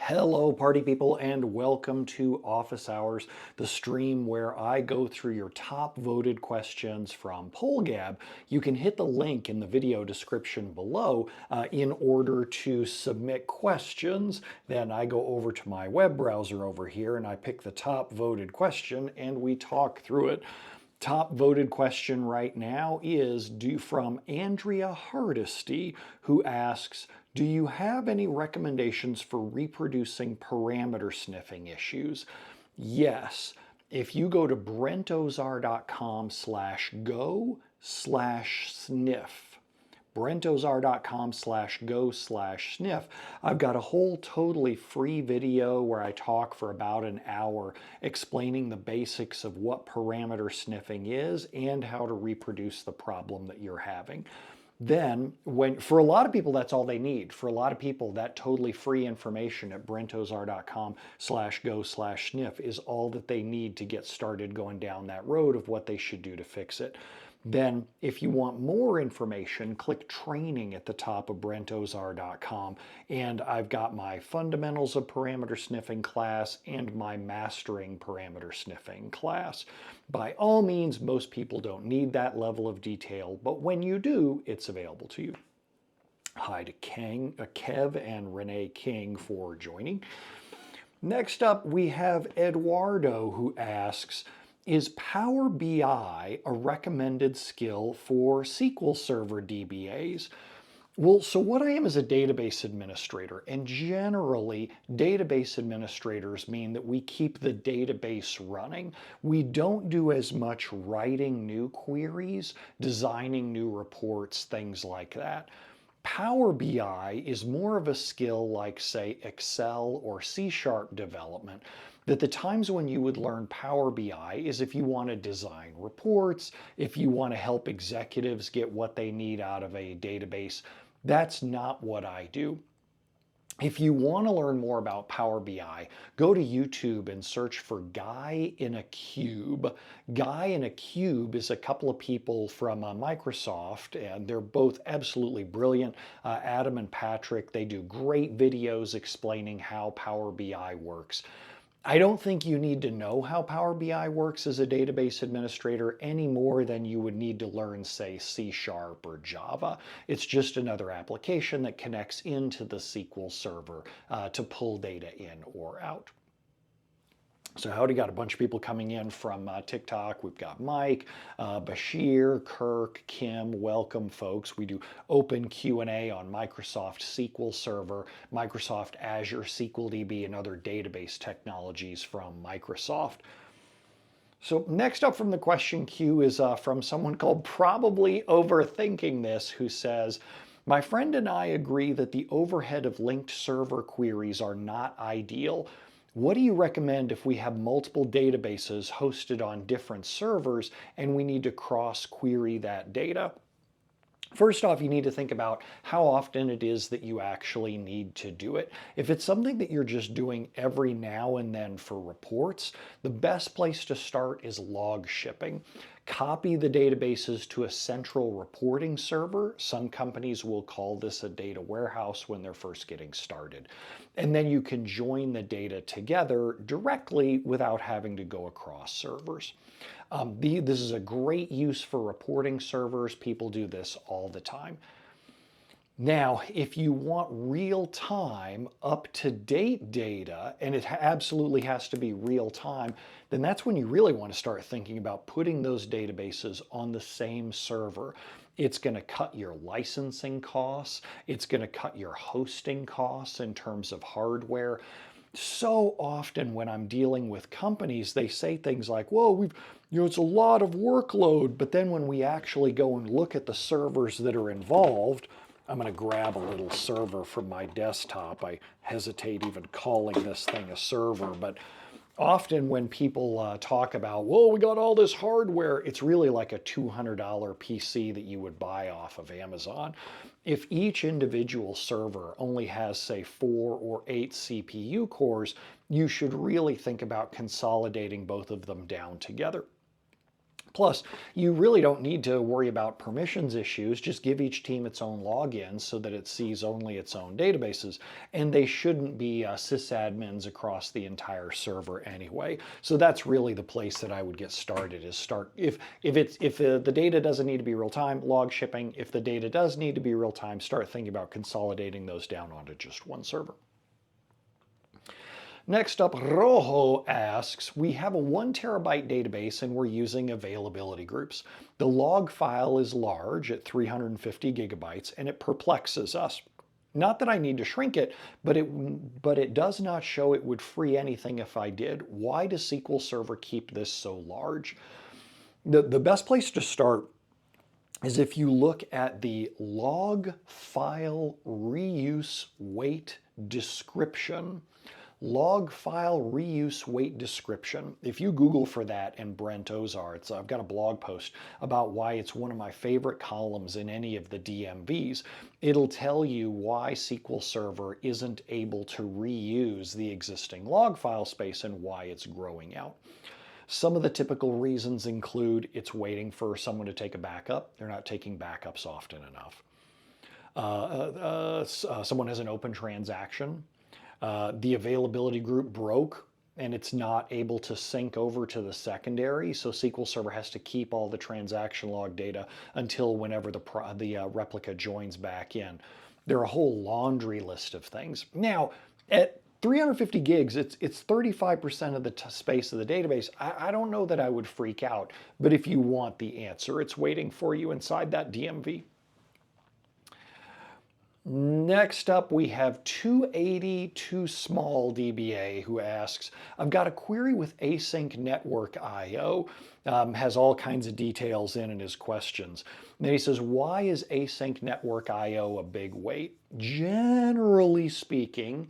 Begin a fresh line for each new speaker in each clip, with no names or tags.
Hello, party people, and welcome to Office Hours, the stream where I go through your top voted questions from PollGab. You can hit the link in the video description below in order to submit questions. Then I go over to my web browser over here and I pick the top voted question and we talk through it. Top voted question right now is from Andrea Hardesty, who asks, do you have any recommendations for reproducing parameter sniffing issues? Yes. If you go to brentozar.com/go/sniff, brentozar.com/go/sniff. I've got a whole totally free video where I talk for about an hour explaining the basics of what parameter sniffing is and how to reproduce the problem that you're having. Then, for a lot of people, that's all they need. For a lot of people, that totally free information at brentozar.com/go/sniff is all that they need to get started going down that road of what they should do to fix it. Then, if you want more information, click training at the top of brentozar.com. And I've got my fundamentals of parameter sniffing class and my mastering parameter sniffing class. By all means, most people don't need that level of detail, but when you do, it's available to you. Hi to Kev and Renee King for joining. Next up, we have Eduardo, who asks, is Power BI a recommended skill for SQL Server DBAs? Well, so what I am is a database administrator, and generally database administrators mean that we keep the database running. We don't do as much writing new queries, designing new reports, things like that. Power BI is more of a skill like, say, Excel or C# development, that the times when you would learn Power BI is if you want to design reports, if you want to help executives get what they need out of a database. That's not what I do. If you want to learn more about Power BI, go to YouTube and search for Guy in a Cube. Guy in a Cube is a couple of people from Microsoft, and they're both absolutely brilliant. Adam and Patrick, they do great videos explaining how Power BI works. I don't think you need to know how Power BI works as a database administrator any more than you would need to learn, say, C# or Java. It's just another application that connects into the SQL Server to pull data in or out. So howdy, got a bunch of people coming in from TikTok. We've got Mike, Bashir, Kirk, Kim. Welcome, folks. We do open Q&A on Microsoft SQL Server, Microsoft Azure SQL DB, and other database technologies from Microsoft. So next up from the question queue is from someone called ProbablyOverthinkingThis, who says, my friend and I agree that the overhead of linked server queries are not ideal. What do you recommend if we have multiple databases hosted on different servers and we need to cross-query that data? First off, you need to think about how often it is that you actually need to do it. If it's something that you're just doing every now and then for reports, the best place to start is log shipping. Copy the databases to a central reporting server. Some companies will call this a data warehouse when they're first getting started. And then you can join the data together directly without having to go across servers. This is a great use for reporting servers. People do this all the time. Now, if you want real-time, up-to-date data, and it absolutely has to be real-time, then that's when you really want to start thinking about putting those databases on the same server. It's going to cut your licensing costs. It's going to cut your hosting costs in terms of hardware. So often when I'm dealing with companies, they say things like, whoa, it's a lot of workload. But then when we actually go and look at the servers that are involved, I'm going to grab a little server from my desktop. I hesitate even calling this thing a server, but often when people talk about, whoa, we got all this hardware, it's really like a $200 PC that you would buy off of Amazon. If each individual server only has, say, 4 or 8 CPU cores, you should really think about consolidating both of them down together. Plus, you really don't need to worry about permissions issues. Just give each team its own login so that it sees only its own databases. And they shouldn't be sysadmins across the entire server anyway. So that's really the place that I would get started, is start, if the data doesn't need to be real time, log shipping. If the data does need to be real time, start thinking about consolidating those down onto just one server. Next up, RoJo asks, we have a 1 terabyte database and we're using availability groups. The log file is large at 350 gigabytes and it perplexes us. Not that I need to shrink it, but it does not show it would free anything if I did. Why does SQL Server keep this so large? The best place to start is if you look at the log file reuse weight description. Log file reuse weight description. If you Google for that and Brent Ozar, I've got a blog post about why it's one of my favorite columns in any of the DMVs. It'll tell you why SQL Server isn't able to reuse the existing log file space and why it's growing out. Some of the typical reasons include it's waiting for someone to take a backup. They're not taking backups often enough. Someone has an open transaction. The availability group broke and it's not able to sync over to the secondary, so SQL Server has to keep all the transaction log data until whenever the replica joins back in. There are a whole laundry list of things. Now, at 350 gigs, it's 35% of the space of the database. I don't know that I would freak out, but if you want the answer, it's waiting for you inside that DMV. Next up, we have 280 Too Small DBA who asks, I've got a query with async network IO, has all kinds of details in his questions. And then he says, why is async network IO a big weight? Generally speaking,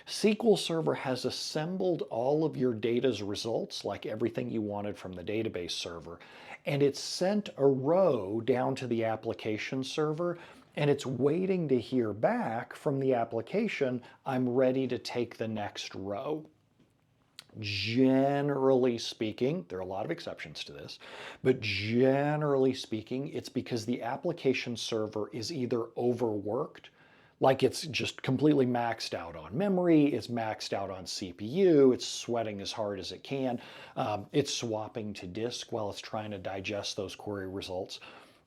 SQL Server has assembled all of your data's results, like everything you wanted from the database server, and it's sent a row down to the application server, and it's waiting to hear back from the application, I'm ready to take the next row. Generally speaking, there are a lot of exceptions to this, but generally speaking, it's because the application server is either overworked, like it's just completely maxed out on memory, it's maxed out on CPU, it's sweating as hard as it can, it's swapping to disk while it's trying to digest those query results,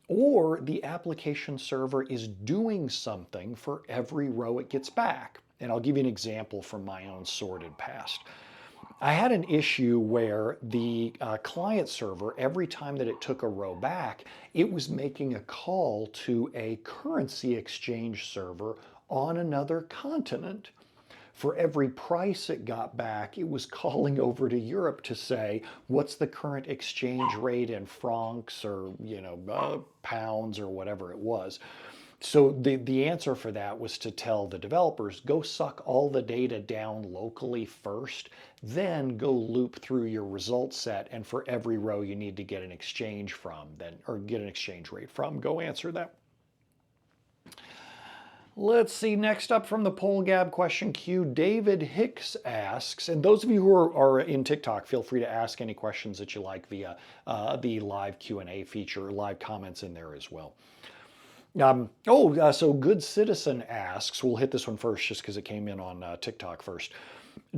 or the application server is doing something for every row it gets back. And I'll give you an example from my own sordid past. I had an issue where the client server, every time that it took a row back, it was making a call to a currency exchange server on another continent. For every price it got back, it was calling over to Europe to say, what's the current exchange rate in francs or pounds or whatever it was. So the answer for that was to tell the developers, go suck all the data down locally first, then go loop through your result set, and for every row you need to get an exchange from, or get an exchange rate from, go answer that. Let's see, next up from the PollGab question queue, David Hicks asks, and those of you who are in TikTok, feel free to ask any questions that you like via the live Q&A feature, live comments in there as well. So Good Citizen asks, we'll hit this one first just because it came in on TikTok first.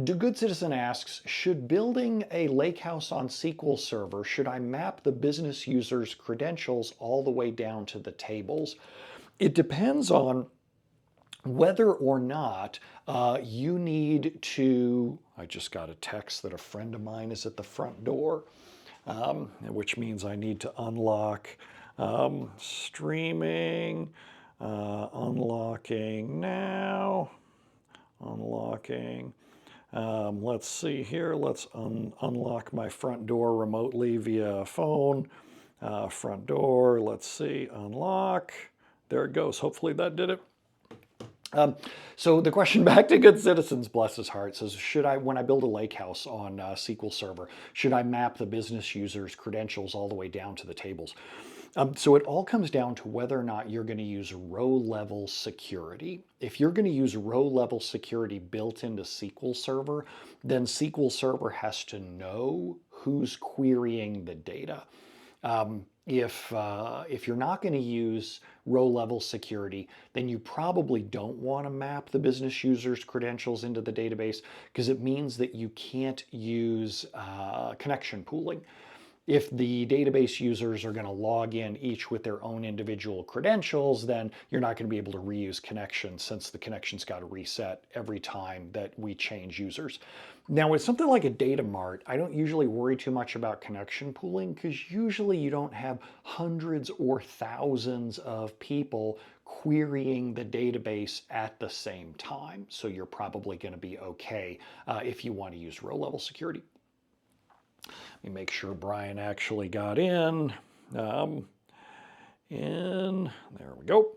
Good Citizen asks, should building a lakehouse on SQL Server, should I map the business user's credentials all the way down to the tables? It depends on whether or not you need to, I just got a text that a friend of mine is at the front door, which means I need to unlock. Streaming, unlocking now, unlocking. Let's see here, let's unlock my front door remotely via phone. Front door, let's see, unlock. There it goes, hopefully that did it. So the question back to Good Citizens, bless his heart, says, when I build a lakehouse on SQL Server, should I map the business user's credentials all the way down to the tables? So it all comes down to whether or not you're going to use row-level security. If you're going to use row-level security built into SQL Server, then SQL Server has to know who's querying the data. If you're not going to use row level security, then you probably don't want to map the business user's credentials into the database, because it means that you can't use connection pooling. If the database users are going to log in each with their own individual credentials, then you're not going to be able to reuse connections, since the connection's got to reset every time that we change users. Now, with something like a data mart, I don't usually worry too much about connection pooling, because usually you don't have hundreds or thousands of people querying the database at the same time. So you're probably going to be okay if you want to use row level security. Let me make sure Brian actually got in. There we go.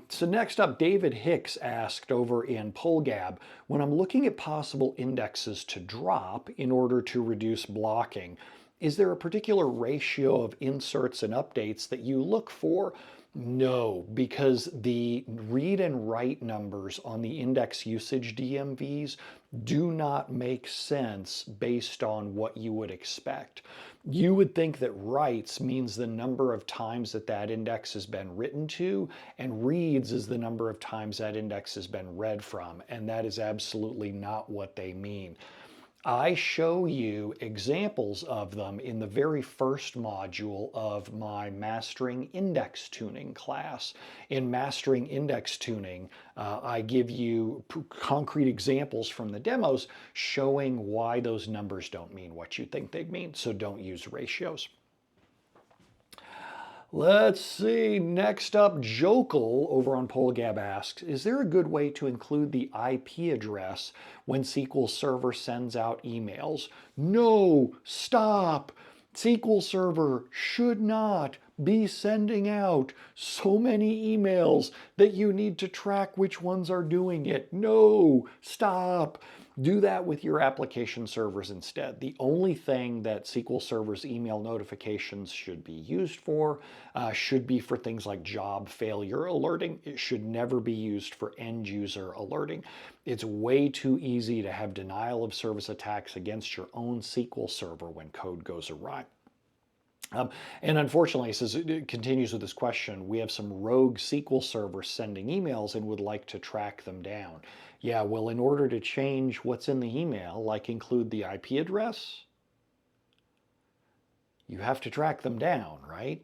So next up, David Hicks asked over in PolGab, when I'm looking at possible indexes to drop in order to reduce blocking, is there a particular ratio of inserts and updates that you look for? No, because the read and write numbers on the index usage DMVs do not make sense based on what you would expect. You would think that writes means the number of times that that index has been written to, and reads is the number of times that index has been read from, and that is absolutely not what they mean. I show you examples of them in the very first module of my Mastering Index Tuning class. In Mastering Index Tuning, I give you concrete examples from the demos showing why those numbers don't mean what you think they mean, so don't use ratios. Let's see, next up, Jökull over on PolGab asks, is there a good way to include the IP address when SQL Server sends out emails? No, stop! SQL Server should not be sending out so many emails that you need to track which ones are doing it. No, stop! Do that with your application servers instead. The only thing that SQL Server's email notifications should be used for should be for things like job failure alerting. It should never be used for end user alerting. It's way too easy to have denial of service attacks against your own SQL Server when code goes awry. And unfortunately, it continues with this question, we have some rogue SQL servers sending emails and would like to track them down. Yeah, well, in order to change what's in the email, like include the IP address, you have to track them down, right?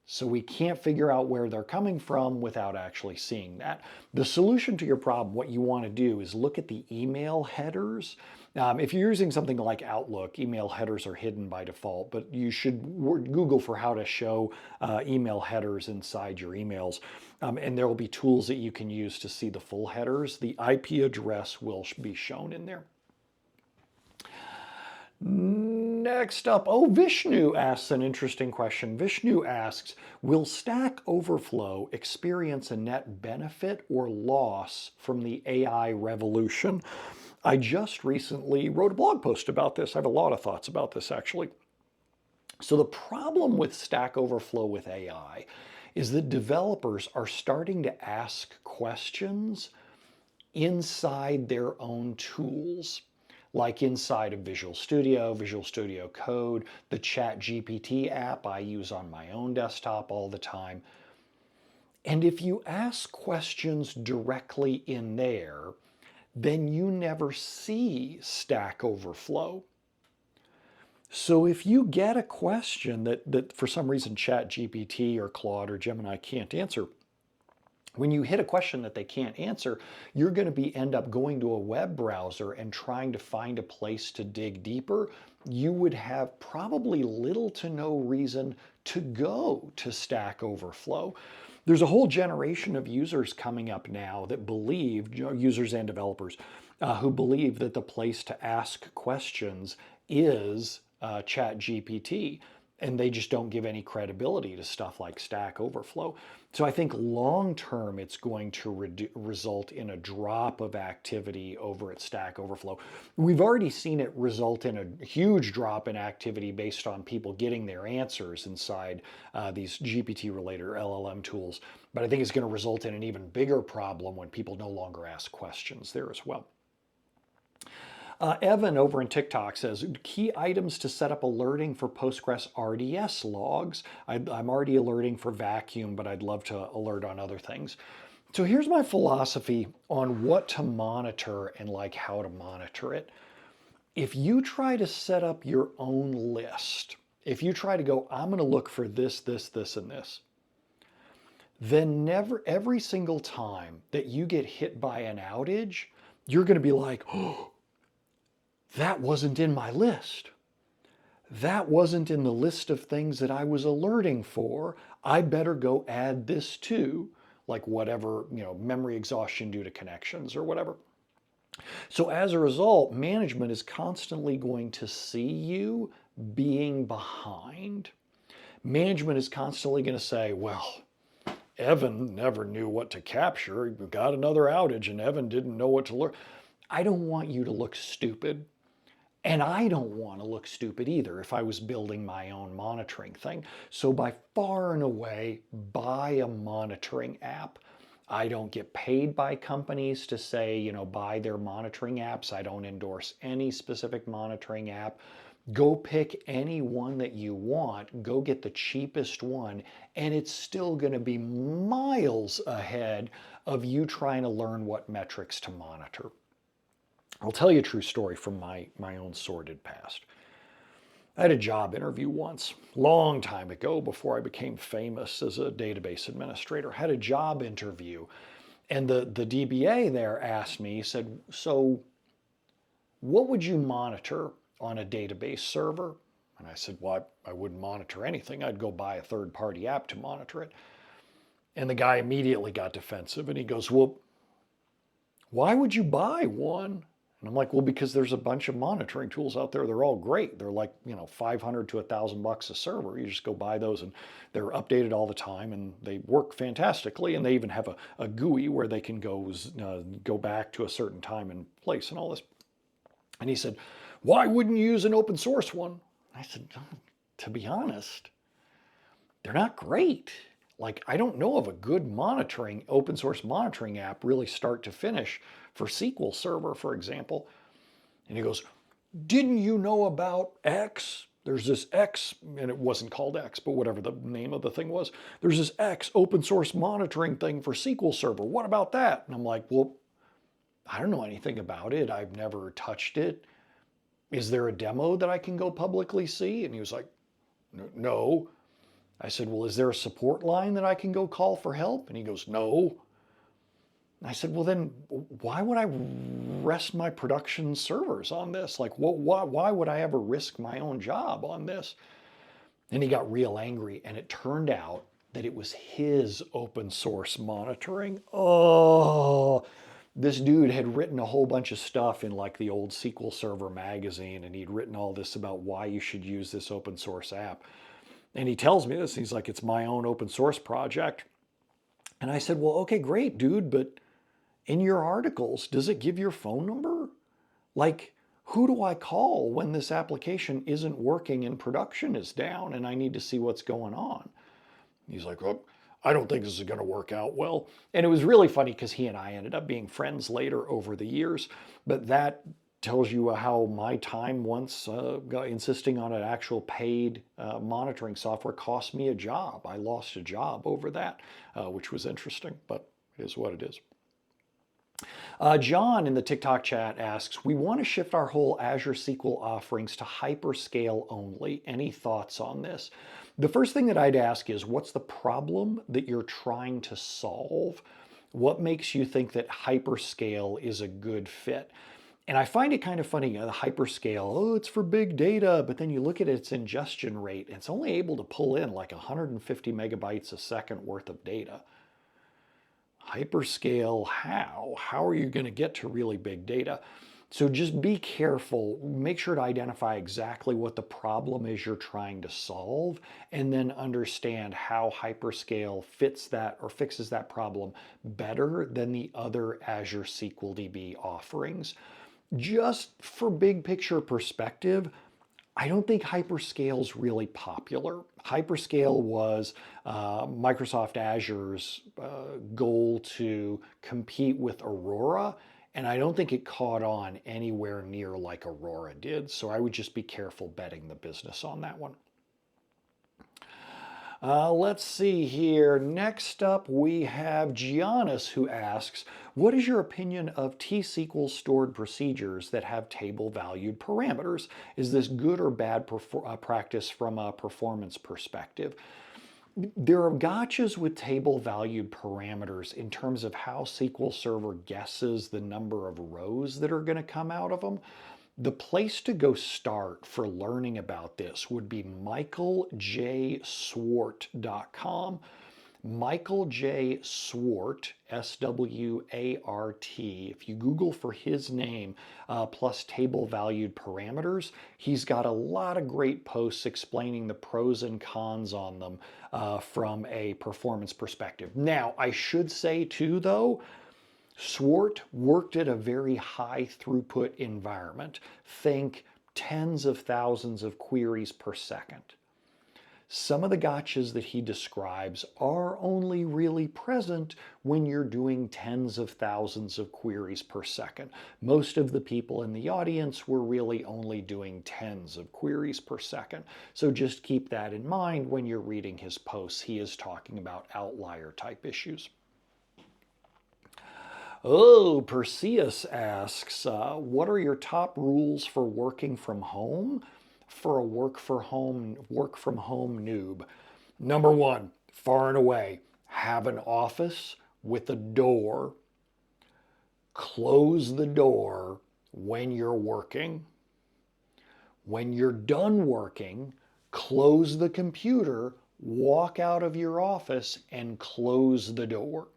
So we can't figure out where they're coming from without actually seeing that. The solution to your problem, what you want to do is look at the email headers. If you're using something like Outlook, email headers are hidden by default, but you should Google for how to show email headers inside your emails. And there will be tools that you can use to see the full headers. The IP address will be shown in there. Next up, Vishnu asks an interesting question. Vishnu asks, will Stack Overflow experience a net benefit or loss from the AI revolution? I just recently wrote a blog post about this. I have a lot of thoughts about this, actually. So the problem with Stack Overflow with AI is that developers are starting to ask questions inside their own tools, like inside of Visual Studio Code, the ChatGPT app I use on my own desktop all the time. And if you ask questions directly in there, then you never see Stack Overflow. So if you get a question that for some reason ChatGPT or Claude or Gemini can't answer, when you hit a question that they can't answer, you're going to end up going to a web browser and trying to find a place to dig deeper. You would have probably little to no reason to go to Stack Overflow. There's a whole generation of users coming up now that believe, users and developers, who believe that the place to ask questions is ChatGPT. And they just don't give any credibility to stuff like Stack Overflow. So I think long term, it's going to result in a drop of activity over at Stack Overflow. We've already seen it result in a huge drop in activity based on people getting their answers inside these GPT-related LLM tools. But I think it's going to result in an even bigger problem when people no longer ask questions there as well. Evan over in TikTok says, key items to set up alerting for Postgres RDS logs. I'm already alerting for vacuum, but I'd love to alert on other things. So here's my philosophy on what to monitor and like how to monitor it. If you try to set up your own list, if you try to go, I'm going to look for this, this, this, and this, then every single time that you get hit by an outage, you're going to be like, oh, that wasn't in my list. That wasn't in the list of things that I was alerting for. I better go add this too, like whatever, memory exhaustion due to connections or whatever. So as a result, management is constantly going to see you being behind. Management is constantly going to say, well, Evan never knew what to capture. We got another outage and Evan didn't know what to learn. I don't want you to look stupid. And I don't want to look stupid either if I was building my own monitoring thing. So by far and away, buy a monitoring app. I don't get paid by companies to say, buy their monitoring apps. I don't endorse any specific monitoring app. Go pick any one that you want. Go get the cheapest one. And it's still going to be miles ahead of you trying to learn what metrics to monitor. I'll tell you a true story from my own sordid past. I had a job interview once, long time ago, before I became famous as a database administrator. I had a job interview, and the DBA there asked me, he said, so what would you monitor on a database server? And I said, well, I wouldn't monitor anything. I'd go buy a third-party app to monitor it. And the guy immediately got defensive, and he goes, well, why would you buy one? And I'm like, well, because there's a bunch of monitoring tools out there. They're all great. They're like, $500 to $1,000 a server. You just go buy those and they're updated all the time and they work fantastically. And they even have a GUI where they can go back to a certain time and place and all this. And he said, why wouldn't you use an open source one? I said, to be honest, they're not great. Like, I don't know of a good open source monitoring app really start to finish for SQL Server, for example. And he goes, didn't you know about X? There's this X, and it wasn't called X, but whatever the name of the thing was. There's this X open source monitoring thing for SQL Server. What about that? And I'm like, well, I don't know anything about it. I've never touched it. Is there a demo that I can go publicly see? And he was like, no. I said, well, is there a support line that I can go call for help? And he goes, no. And I said, well, then why would I rest my production servers on this? Like, why would I ever risk my own job on this? And he got real angry, and it turned out that it was his open source monitoring. Oh, this dude had written a whole bunch of stuff in like the old SQL Server magazine, and he'd written all this about why you should use this open source app. And he tells me this, he's like, it's my own open source project. And I said, well, okay, great, dude, but in your articles, does it give your phone number? Like, who do I call when this application isn't working and production is down and I need to see what's going on? He's like, oh, I don't think this is going to work out well. And it was really funny because he and I ended up being friends later over the years. But that tells you how my time once insisting on an actual paid monitoring software cost me a job. I lost a job over that, which was interesting, but it is what it is. John in the TikTok chat asks, we want to shift our whole Azure SQL offerings to hyperscale only. Any thoughts on this? The first thing that I'd ask is, what's the problem that you're trying to solve? What makes you think that hyperscale is a good fit? And I find it kind of funny, the hyperscale, oh, it's for big data, but then you look at its ingestion rate, and it's only able to pull in like 150 megabytes a second worth of data. Hyperscale, how? How are you going to get to really big data? So just be careful. Make sure to identify exactly what the problem is you're trying to solve, and then understand how hyperscale fits that or fixes that problem better than the other Azure SQL DB offerings. Just for big picture perspective, I don't think hyperscale is really popular. Hyperscale was Microsoft Azure's goal to compete with Aurora, And I don't think it caught on anywhere near like Aurora did. So I would just be careful betting the business on that one. Let's see here. Next up, we have Gianis, who asks, what is your opinion of T-SQL stored procedures that have table-valued parameters? Is this good or bad practice from a performance perspective? There are gotchas with table-valued parameters in terms of how SQL Server guesses the number of rows that are going to come out of them. The place to go start for learning about this would be michaeljswart.com. Michael J. Swart, S-W-A-R-T. If you Google for his name plus table-valued parameters, he's got a lot of great posts explaining the pros and cons on them from a performance perspective. Now, I should say too, though, Swart worked at a very high throughput environment. Think tens of thousands of queries per second. Some of the gotchas that he describes are only really present when you're doing tens of thousands of queries per second. Most of the people in the audience were really only doing tens of queries per second. So just keep that in mind when you're reading his posts. He is talking about outlier type issues. Oh, Perseus asks, what are your top rules for working from home for a work from home noob? Number one, far and away, have an office with a door. Close the door when you're working. When you're done working, close the computer, walk out of your office, and close the door.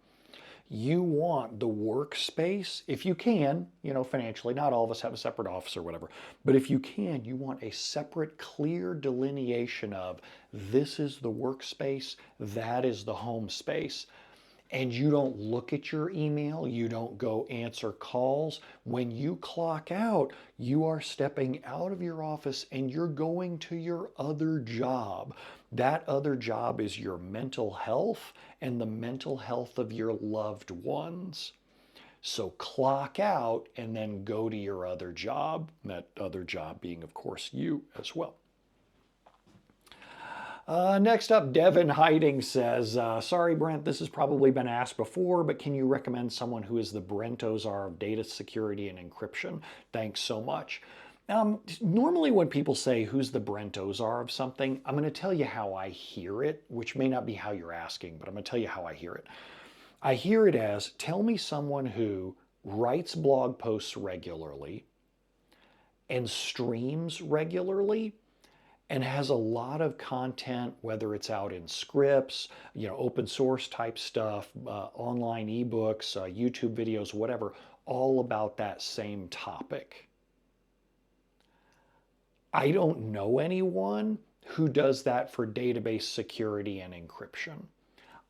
You want the workspace, if you can, financially, not all of us have a separate office or whatever, but if you can, you want a separate, clear delineation of this is the workspace, that is the home space. And you don't look at your email, you don't go answer calls. When you clock out, you are stepping out of your office and you're going to your other job. That other job is your mental health and the mental health of your loved ones. So clock out and then go to your other job, that other job being, of course, you as well. Next up, DevInHiding says, sorry, Brent, this has probably been asked before, but can you recommend someone who is the Brent Ozar of data security and encryption? Thanks so much. Normally when people say, who's the Brent Ozar of something, I'm going to tell you how I hear it, which may not be how you're asking, but I'm going to tell you how I hear it. I hear it as, tell me someone who writes blog posts regularly and streams regularly and has a lot of content, whether it's out in scripts, open source type stuff, online ebooks, YouTube videos, whatever, all about that same topic. I don't know anyone who does that for database security and encryption.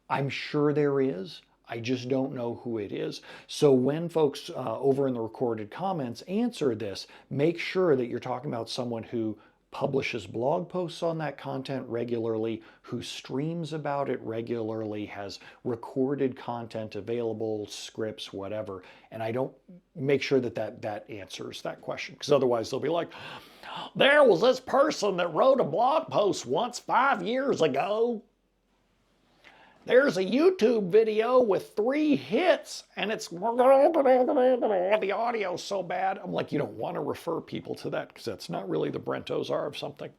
I'm sure there is. I just don't know who it is. So when folks over in the recorded comments answer this, make sure that you're talking about someone who publishes blog posts on that content regularly, who streams about it regularly, has recorded content available, scripts, whatever. And I don't make sure that answers that question, because otherwise they'll be like, there was this person that wrote a blog post once 5 years ago. There's a YouTube video with 3 hits and it's the audio's so bad. I'm like, you don't want to refer people to that because that's not really the Brent Ozar of something.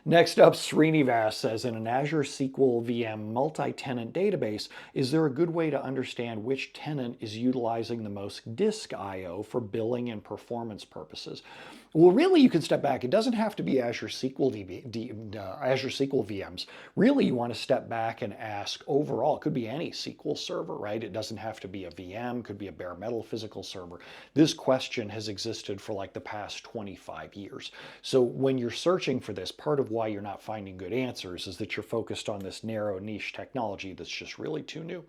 Next up, Srinivas says, in an Azure SQL VM multi-tenant database, is there a good way to understand which tenant is utilizing the most disk I/O for billing and performance purposes? Well, really, you can step back. It doesn't have to be Azure SQL VMs. Really, you want to step back and ask overall. It could be any SQL server, right? It doesn't have to be a VM. It could be a bare metal physical server. This question has existed for like the past 25 years. So when you're searching for this, part of why you're not finding good answers is that you're focused on this narrow niche technology that's just really too new.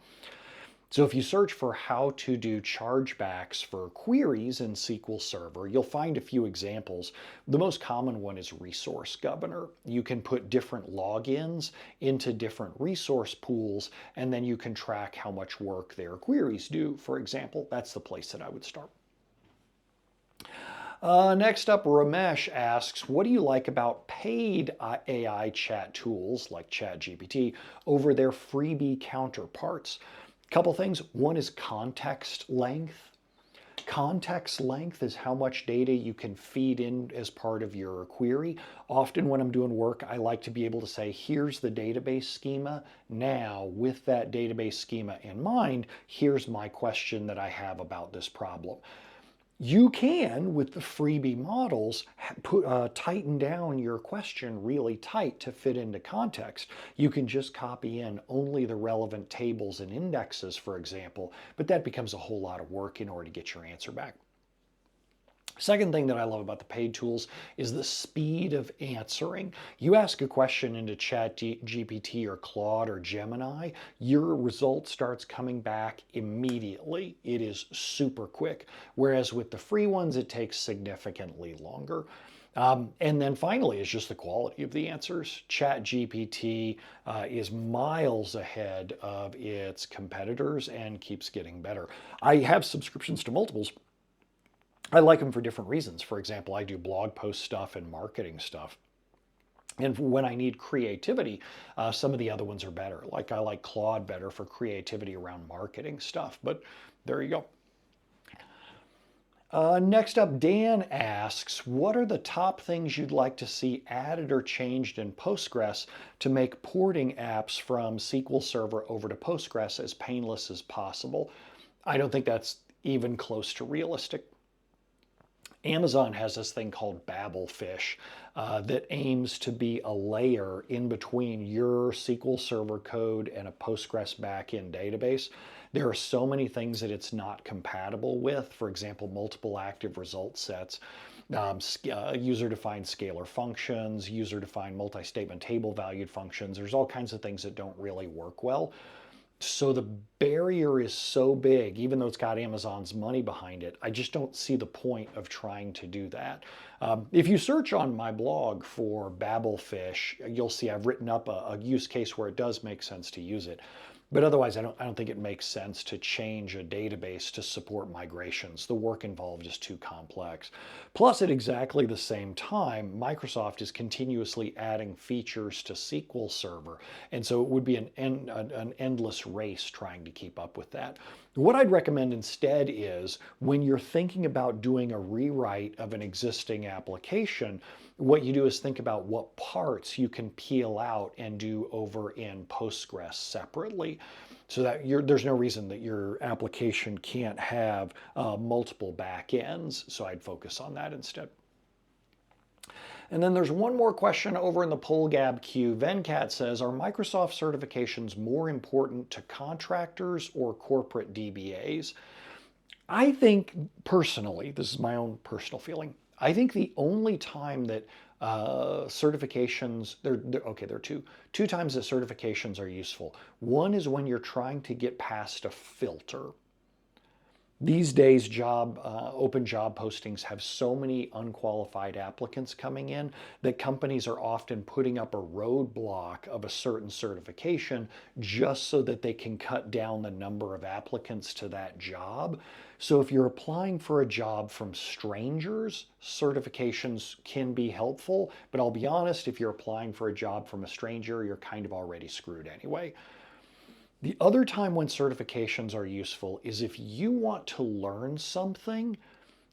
So if you search for how to do chargebacks for queries in SQL Server, you'll find a few examples. The most common one is resource governor. You can put different logins into different resource pools, and then you can track how much work their queries do. For example, that's the place that I would start. Next up, Ramesh asks, what do you like about paid AI chat tools like ChatGPT over their freebie counterparts? Couple things. One is context length. Context length is how much data you can feed in as part of your query. Often when I'm doing work, I like to be able to say, here's the database schema. Now, with that database schema in mind, here's my question that I have about this problem. You can, with the freebie models, tighten down your question really tight to fit into context. You can just copy in only the relevant tables and indexes, for example, but that becomes a whole lot of work in order to get your answer back. Second thing that I love about the paid tools is the speed of answering. You ask a question into ChatGPT or Claude or Gemini, your result starts coming back immediately. It is super quick. Whereas with the free ones, it takes significantly longer. And then finally, it's just the quality of the answers. ChatGPT is miles ahead of its competitors and keeps getting better. I have subscriptions to multiples. I like them for different reasons. For example, I do blog post stuff and marketing stuff. And when I need creativity, some of the other ones are better. Like I like Claude better for creativity around marketing stuff, but there you go. Next up, Dan asks, what are the top things you'd like to see added or changed in Postgres to make porting apps from SQL Server over to Postgres as painless as possible? I don't think that's even close to realistic. Amazon has this thing called Babelfish that aims to be a layer in between your SQL Server code and a Postgres backend database. There are so many things that it's not compatible with. For example, multiple active result sets, user-defined scalar functions, user-defined multi-statement table-valued functions. There's all kinds of things that don't really work well. So the barrier is so big, even though it's got Amazon's money behind it, I just don't see the point of trying to do that. If you search on my blog for Babelfish, you'll see I've written up a use case where it does make sense to use it. But otherwise, I don't think it makes sense to change a database to support migrations. The work involved is too complex. Plus, at exactly the same time, Microsoft is continuously adding features to SQL Server. And so it would be an endless race trying to keep up with that. What I'd recommend instead is when you're thinking about doing a rewrite of an existing application, what you do is think about what parts you can peel out and do over in Postgres separately, so that there's no reason that your application can't have multiple backends. So I'd focus on that instead. And then there's one more question over in the PollGab queue. Venkat says, are Microsoft certifications more important to contractors or corporate DBAs? I think personally, this is my own personal feeling, I think the only time that certifications, there are two times that certifications are useful. One is when you're trying to get past a filter. These days, open job postings have so many unqualified applicants coming in that companies are often putting up a roadblock of a certain certification just so that they can cut down the number of applicants to that job. So if you're applying for a job from strangers, certifications can be helpful. But I'll be honest, if you're applying for a job from a stranger, you're kind of already screwed anyway. The other time when certifications are useful is if you want to learn something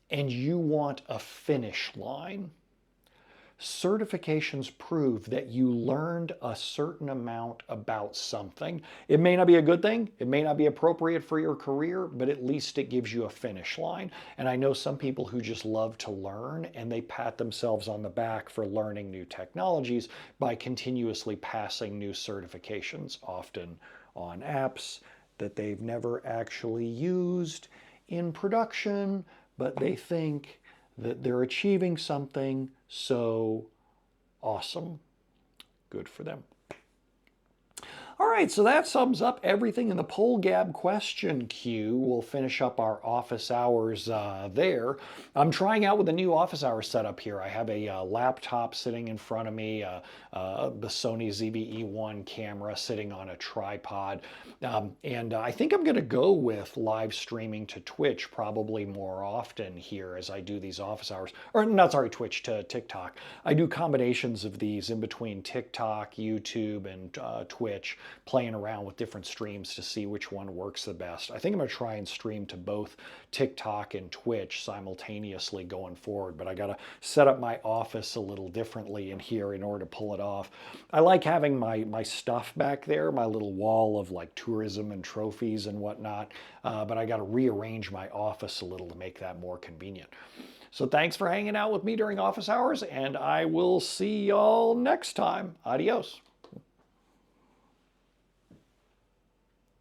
and you want a finish line. Certifications prove that you learned a certain amount about something. It may not be a good thing, it may not be appropriate for your career, but at least it gives you a finish line. And I know some people who just love to learn and they pat themselves on the back for learning new technologies by continuously passing new certifications, often on apps that they've never actually used in production, but they think that they're achieving something so awesome. Good for them. All right, so that sums up everything in the poll gab question queue. We'll finish up our office hours there. I'm trying out with a new office hours setup here. I have a laptop sitting in front of me, the Sony ZV-E1 camera sitting on a tripod, and I think I'm going to go with live streaming to Twitch probably more often here as I do these office hours. Or not, sorry, Twitch to TikTok. I do combinations of these in between TikTok, YouTube, and Twitch, playing around with different streams to see which one works the best. I think I'm going to try and stream to both TikTok and Twitch simultaneously going forward, but I got to set up my office a little differently in here in order to pull it off. I like having my stuff back there, my little wall of like tourism and trophies and whatnot, but I got to rearrange my office a little to make that more convenient. So thanks for hanging out with me during office hours, and I will see y'all next time. Adios.